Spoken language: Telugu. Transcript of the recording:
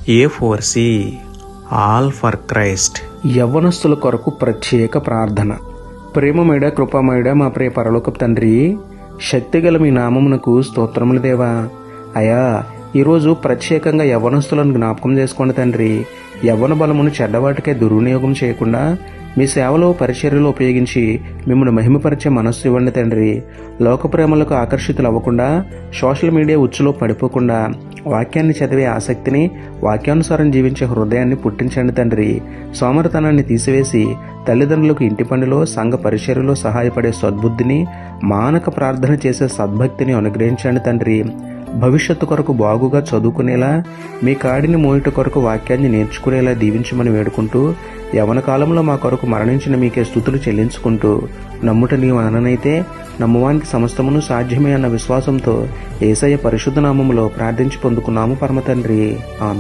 A4C all for Christ. యవ్వనస్తుల కొరకు ప్రత్యేక ప్రార్థన. ప్రేమమేడ కృపామేడ మా ప్రియ పరలోకపు తండ్రి, శక్తిగల మీ నామమునకు స్తోత్రములు దేవా. అయా, ఈరోజు ప్రత్యేకంగా యవ్వనస్తులను జ్ఞాపకం చేసుకోండి తండ్రి. యవ్వన బలమును చెడ్డవాటికే దుర్వినియోగం చేయకుండా మీ సేవలో పరిచర్యలో ఉపయోగించి మిమ్మల్ని మహిమపరిచే మనస్సు ఇవ్వండి తండ్రి. లోక ప్రేమలకు ఆకర్షితులు అవ్వకుండా, సోషల్ మీడియా ఉచ్చులో పడిపోకుండా, వాక్యాన్ని చదివే ఆసక్తిని, వాక్యానుసారం జీవించే హృదయాన్ని పుట్టించండి తండ్రి. సోమరితనాన్ని తీసివేసి తల్లిదండ్రులకు ఇంటి పనిలో, సంఘ పరిచర్యలో సహాయపడే సద్బుద్ధిని, మానక ప్రార్థన చేసే సద్భక్తిని అనుగ్రహించండి తండ్రి. భవిష్యత్తు కొరకు బాగుగా చదువుకునేలా, మీ కాడిని మోయుట కొరకు వాక్యాన్ని నేర్చుకునేలా దీవించమని వేడుకుంటూ, యవన కాలంలో మా కొరకు మరణించిన మీకే స్తుతులు చెల్లించుకుంటూ, నమ్ముట నీవు అననైతే నమ్మువానికి సమస్తమును సాధ్యమే అన్న విశ్వాసంతో యేసయ్య పరిశుద్ధ నామములో ప్రార్థించి పొందుకున్నాము పరమ తండ్రి. ఆమేన్.